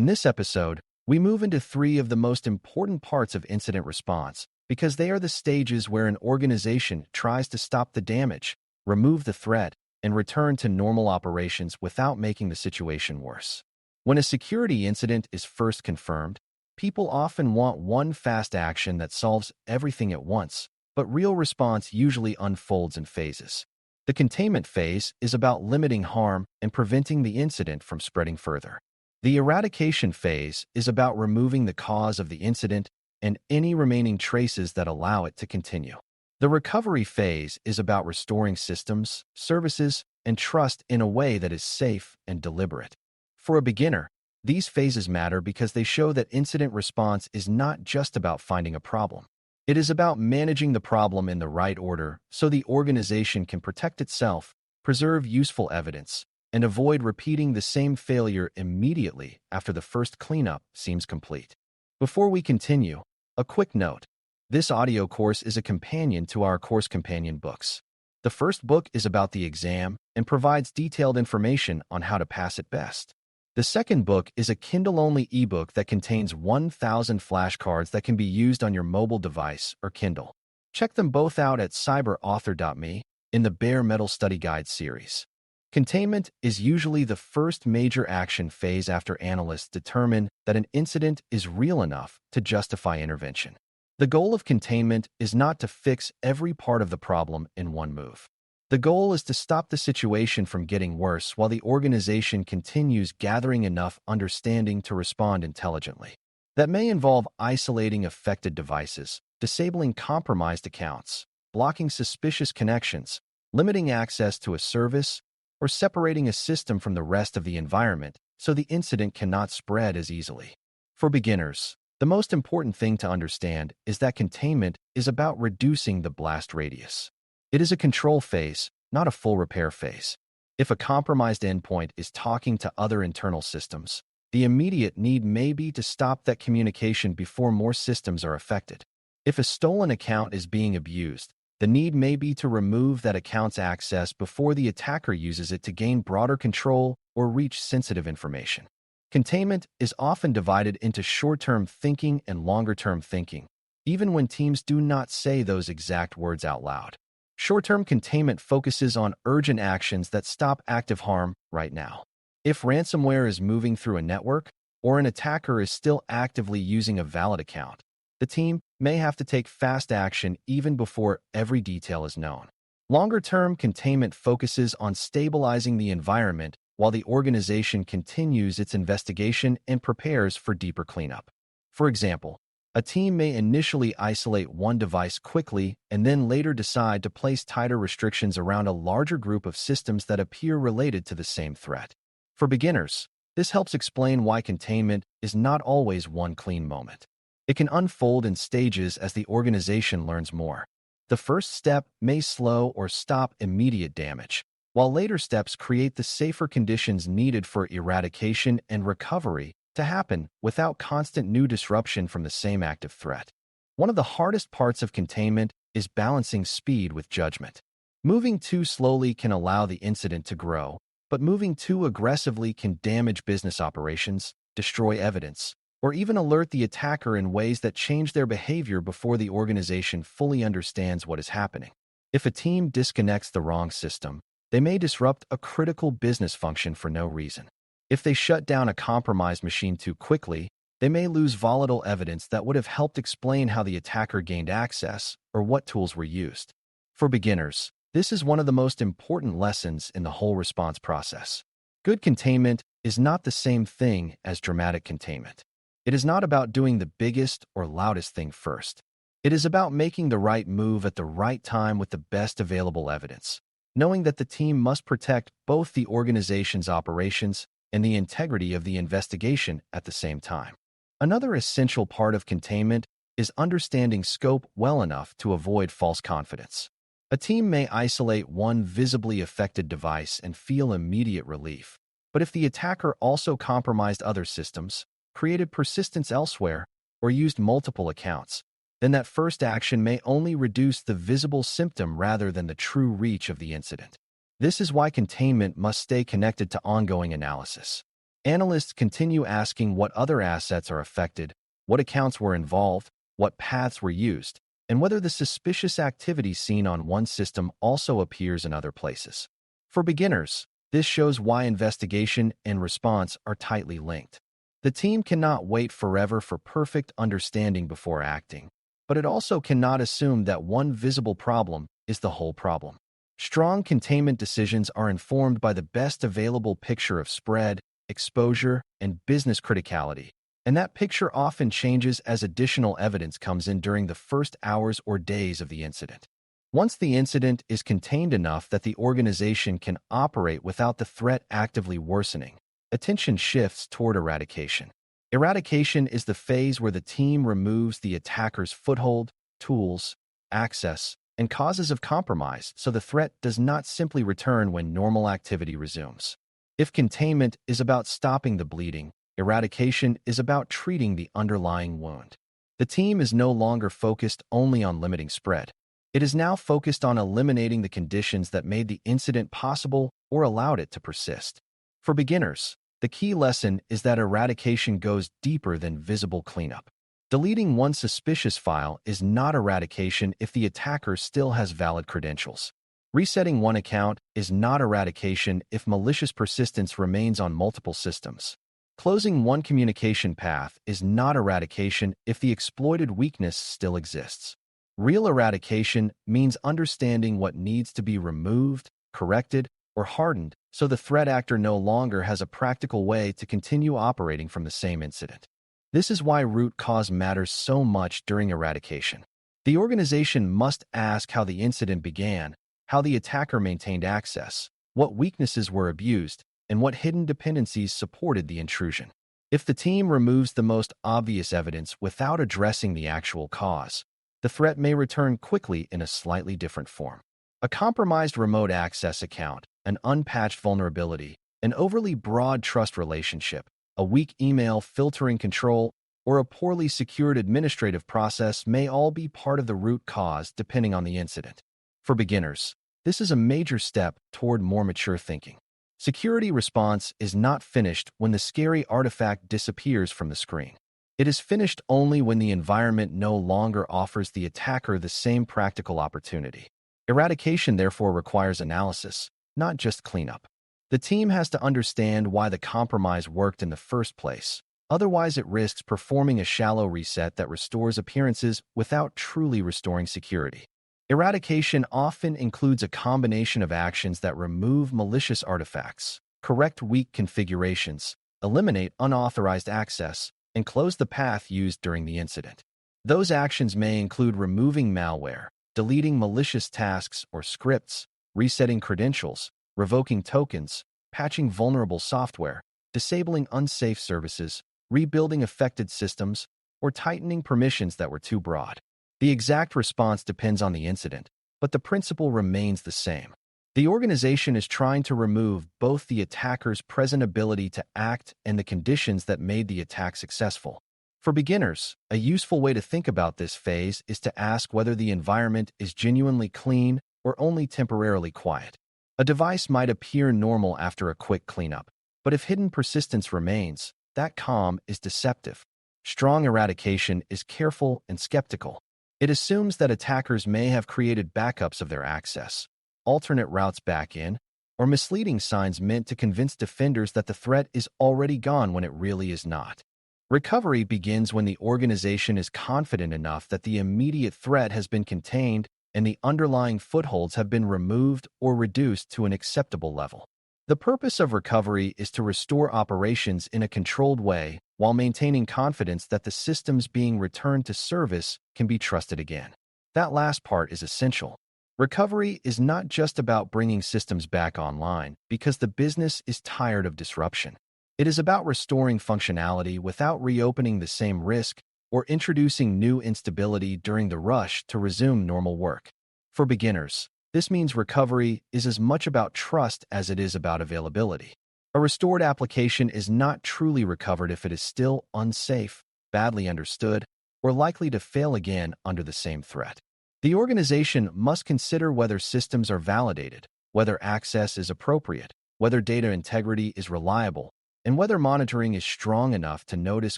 In this episode, we move into three of the most important parts of incident response because they are the stages where an organization tries to stop the damage, remove the threat, and return to normal operations without making the situation worse. When a security incident is first confirmed, people often want one fast action that solves everything at once, but real response usually unfolds in phases. The containment phase is about limiting harm and preventing the incident from spreading further. The eradication phase is about removing the cause of the incident and any remaining traces that allow it to continue. The recovery phase is about restoring systems, services, and trust in a way that is safe and deliberate. For a beginner, these phases matter because they show that incident response is not just about finding a problem. It is about managing the problem in the right order so the organization can protect itself, preserve useful evidence, and avoid repeating the same failure immediately after the first cleanup seems complete. Before we continue, a quick note. This audio course is a companion to our course companion books. The first book is about the exam and provides detailed information on how to pass it best. The second book is a Kindle-only ebook that contains 1,000 flashcards that can be used on your mobile device or Kindle. Check them both out at cyberauthor.me in the Bare Metal Study Guide series. Containment is usually the first major action phase after analysts determine that an incident is real enough to justify intervention. The goal of containment is not to fix every part of the problem in one move. The goal is to stop the situation from getting worse while the organization continues gathering enough understanding to respond intelligently. That may involve isolating affected devices, disabling compromised accounts, blocking suspicious connections, limiting access to a service, or separating a system from the rest of the environment so the incident cannot spread as easily. For beginners, the most important thing to understand is that containment is about reducing the blast radius. It is a control phase, not a full repair phase. If a compromised endpoint is talking to other internal systems, the immediate need may be to stop that communication before more systems are affected. If a stolen account is being abused, the need may be to remove that account's access before the attacker uses it to gain broader control or reach sensitive information. Containment is often divided into short-term thinking and longer-term thinking, even when teams do not say those exact words out loud. Short-term containment focuses on urgent actions that stop active harm right now. If ransomware is moving through a network, or an attacker is still actively using a valid account, the team may have to take fast action even before every detail is known. Longer-term containment focuses on stabilizing the environment while the organization continues its investigation and prepares for deeper cleanup. For example, a team may initially isolate one device quickly and then later decide to place tighter restrictions around a larger group of systems that appear related to the same threat. For beginners, this helps explain why containment is not always one clean moment. It can unfold in stages as the organization learns more. The first step may slow or stop immediate damage, while later steps create the safer conditions needed for eradication and recovery to happen without constant new disruption from the same active threat. One of the hardest parts of containment is balancing speed with judgment. Moving too slowly can allow the incident to grow, but moving too aggressively can damage business operations, destroy evidence, or even alert the attacker in ways that change their behavior before the organization fully understands what is happening. If a team disconnects the wrong system, they may disrupt a critical business function for no reason. If they shut down a compromised machine too quickly, they may lose volatile evidence that would have helped explain how the attacker gained access or what tools were used. For beginners, this is one of the most important lessons in the whole response process. Good containment is not the same thing as dramatic containment. It is not about doing the biggest or loudest thing first. It is about making the right move at the right time with the best available evidence, knowing that the team must protect both the organization's operations and the integrity of the investigation at the same time. Another essential part of containment is understanding scope well enough to avoid false confidence. A team may isolate one visibly affected device and feel immediate relief, but if the attacker also compromised other systems, created persistence elsewhere, or used multiple accounts, then that first action may only reduce the visible symptom rather than the true reach of the incident. This is why containment must stay connected to ongoing analysis. Analysts continue asking what other assets are affected, what accounts were involved, what paths were used, and whether the suspicious activity seen on one system also appears in other places. For beginners, this shows why investigation and response are tightly linked. The team cannot wait forever for perfect understanding before acting, but it also cannot assume that one visible problem is the whole problem. Strong containment decisions are informed by the best available picture of spread, exposure, and business criticality, and that picture often changes as additional evidence comes in during the first hours or days of the incident. Once the incident is contained enough that the organization can operate without the threat actively worsening, attention shifts toward eradication. Eradication is the phase where the team removes the attacker's foothold, tools, access, and causes of compromise so the threat does not simply return when normal activity resumes. If containment is about stopping the bleeding, eradication is about treating the underlying wound. The team is no longer focused only on limiting spread. It is now focused on eliminating the conditions that made the incident possible or allowed it to persist. For beginners, the key lesson is that eradication goes deeper than visible cleanup. Deleting one suspicious file is not eradication if the attacker still has valid credentials. Resetting one account is not eradication if malicious persistence remains on multiple systems. Closing one communication path is not eradication if the exploited weakness still exists. Real eradication means understanding what needs to be removed, corrected, or hardened so the threat actor no longer has a practical way to continue operating from the same incident. This is why root cause matters so much during eradication. The organization must ask how the incident began, how the attacker maintained access, what weaknesses were abused, and what hidden dependencies supported the intrusion. If the team removes the most obvious evidence without addressing the actual cause, the threat may return quickly in a slightly different form. A compromised remote access account, an unpatched vulnerability, an overly broad trust relationship, a weak email filtering control, or a poorly secured administrative process may all be part of the root cause depending on the incident. For beginners, this is a major step toward more mature thinking. Security response is not finished when the scary artifact disappears from the screen. It is finished only when the environment no longer offers the attacker the same practical opportunity. Eradication therefore requires analysis, not just cleanup. The team has to understand why the compromise worked in the first place. Otherwise, it risks performing a shallow reset that restores appearances without truly restoring security. Eradication often includes a combination of actions that remove malicious artifacts, correct weak configurations, eliminate unauthorized access, and close the path used during the incident. Those actions may include removing malware, deleting malicious tasks or scripts, resetting credentials, revoking tokens, patching vulnerable software, disabling unsafe services, rebuilding affected systems, or tightening permissions that were too broad. The exact response depends on the incident, but the principle remains the same. The organization is trying to remove both the attacker's present ability to act and the conditions that made the attack successful. For beginners, a useful way to think about this phase is to ask whether the environment is genuinely clean or only temporarily quiet. A device might appear normal after a quick cleanup, but if hidden persistence remains, that calm is deceptive. Strong eradication is careful and skeptical. It assumes that attackers may have created backups of their access, alternate routes back in, or misleading signs meant to convince defenders that the threat is already gone when it really is not. Recovery begins when the organization is confident enough that the immediate threat has been contained and the underlying footholds have been removed or reduced to an acceptable level. The purpose of recovery is to restore operations in a controlled way while maintaining confidence that the systems being returned to service can be trusted again. That last part is essential. Recovery is not just about bringing systems back online because the business is tired of disruption. It is about restoring functionality without reopening the same risk or introducing new instability during the rush to resume normal work. For beginners, this means recovery is as much about trust as it is about availability. A restored application is not truly recovered if it is still unsafe, badly understood, or likely to fail again under the same threat. The organization must consider whether systems are validated, whether access is appropriate, whether data integrity is reliable, and whether monitoring is strong enough to notice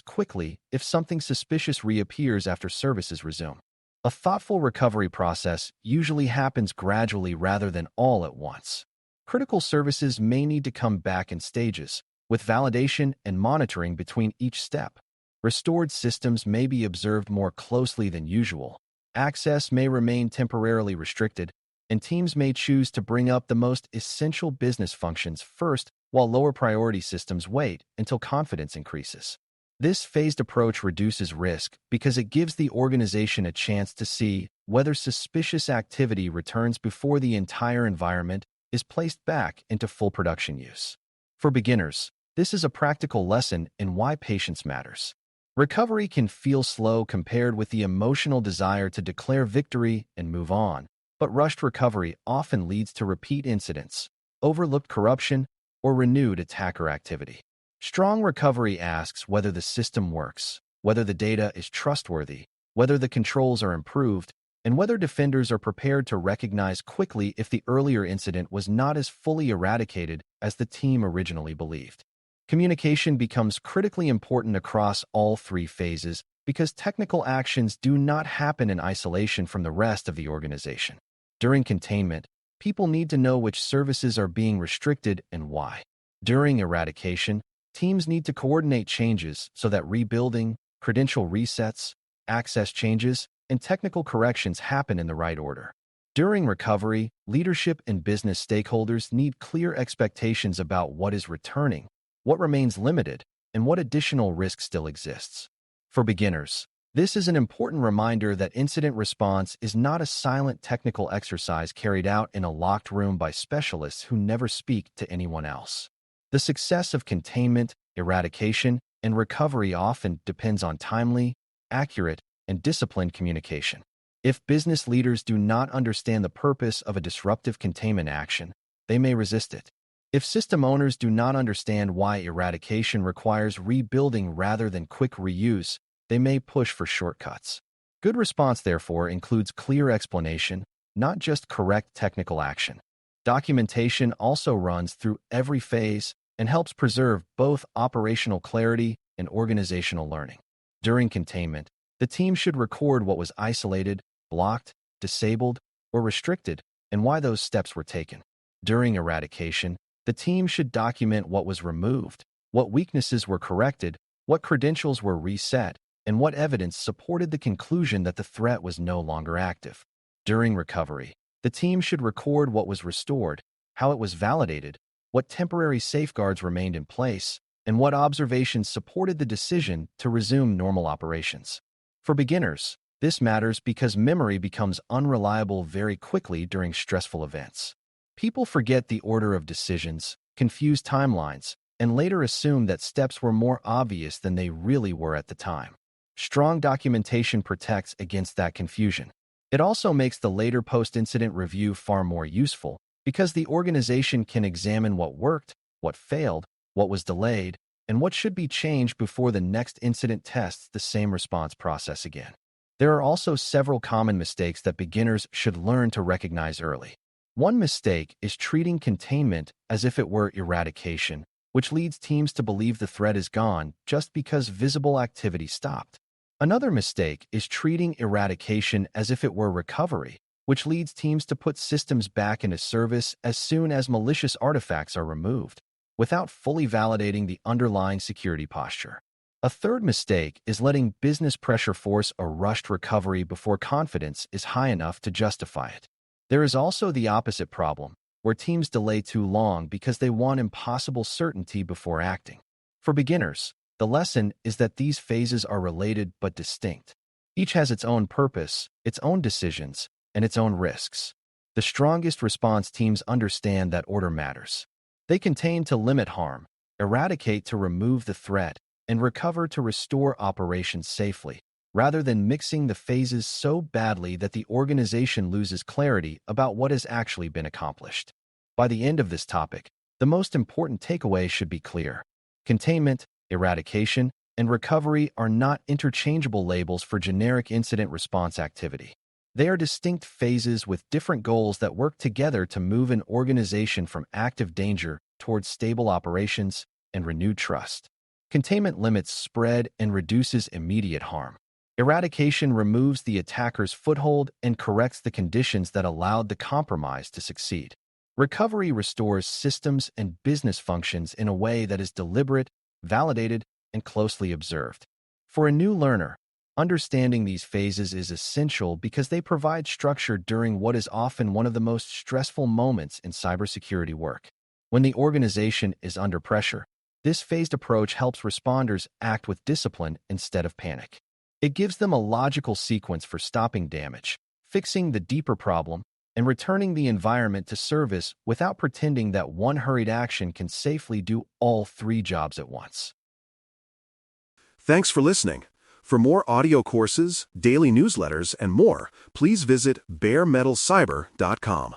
quickly if something suspicious reappears after services resume. A thoughtful recovery process usually happens gradually rather than all at once. Critical services may need to come back in stages, with validation and monitoring between each step. Restored systems may be observed more closely than usual. Access may remain temporarily restricted, and teams may choose to bring up the most essential business functions first while lower priority systems wait until confidence increases. This phased approach reduces risk because it gives the organization a chance to see whether suspicious activity returns before the entire environment is placed back into full production use. For beginners, this is a practical lesson in why patience matters. Recovery can feel slow compared with the emotional desire to declare victory and move on, but rushed recovery often leads to repeat incidents, overlooked corruption, or renewed attacker activity. Strong recovery asks whether the system works, whether the data is trustworthy, whether the controls are improved, and whether defenders are prepared to recognize quickly if the earlier incident was not as fully eradicated as the team originally believed. Communication becomes critically important across all three phases because technical actions do not happen in isolation from the rest of the organization. During containment, people need to know which services are being restricted and why. During eradication, teams need to coordinate changes so that rebuilding, credential resets, access changes, and technical corrections happen in the right order. During recovery, leadership and business stakeholders need clear expectations about what is returning, what remains limited, and what additional risk still exists. For beginners, this is an important reminder that incident response is not a silent technical exercise carried out in a locked room by specialists who never speak to anyone else. The success of containment, eradication, and recovery often depends on timely, accurate, and disciplined communication. If business leaders do not understand the purpose of a disruptive containment action, they may resist it. If system owners do not understand why eradication requires rebuilding rather than quick reuse, they may push for shortcuts. Good response, therefore, includes clear explanation, not just correct technical action. Documentation also runs through every phase and helps preserve both operational clarity and organizational learning. During containment, the team should record what was isolated, blocked, disabled, or restricted, and why those steps were taken. During eradication, the team should document what was removed, what weaknesses were corrected, what credentials were reset, and what evidence supported the conclusion that the threat was no longer active. During recovery, the team should record what was restored, how it was validated, what temporary safeguards remained in place, and what observations supported the decision to resume normal operations. For beginners, this matters because memory becomes unreliable very quickly during stressful events. People forget the order of decisions, confuse timelines, and later assume that steps were more obvious than they really were at the time. Strong documentation protects against that confusion. It also makes the later post-incident review far more useful because the organization can examine what worked, what failed, what was delayed, and what should be changed before the next incident tests the same response process again. There are also several common mistakes that beginners should learn to recognize early. One mistake is treating containment as if it were eradication, which leads teams to believe the threat is gone just because visible activity stopped. Another mistake is treating eradication as if it were recovery, which leads teams to put systems back into service as soon as malicious artifacts are removed, without fully validating the underlying security posture. A third mistake is letting business pressure force a rushed recovery before confidence is high enough to justify it. There is also the opposite problem, where teams delay too long because they want impossible certainty before acting. For beginners, the lesson is that these phases are related but distinct. Each has its own purpose, its own decisions, and its own risks. The strongest response teams understand that order matters. They contain to limit harm, eradicate to remove the threat, and recover to restore operations safely, rather than mixing the phases so badly that the organization loses clarity about what has actually been accomplished. By the end of this topic, the most important takeaway should be clear. Containment, eradication, and recovery are not interchangeable labels for generic incident response activity. They are distinct phases with different goals that work together to move an organization from active danger towards stable operations and renewed trust. Containment limits spread and reduces immediate harm. Eradication removes the attacker's foothold and corrects the conditions that allowed the compromise to succeed. Recovery restores systems and business functions in a way that is deliberate, validated, and closely observed. For a new learner, understanding these phases is essential because they provide structure during what is often one of the most stressful moments in cybersecurity work. When the organization is under pressure, this phased approach helps responders act with discipline instead of panic. It gives them a logical sequence for stopping damage, fixing the deeper problem, and returning the environment to service without pretending that one hurried action can safely do all three jobs at once. Thanks for listening. For more audio courses, daily newsletters, and more, please visit baremetalcyber.com.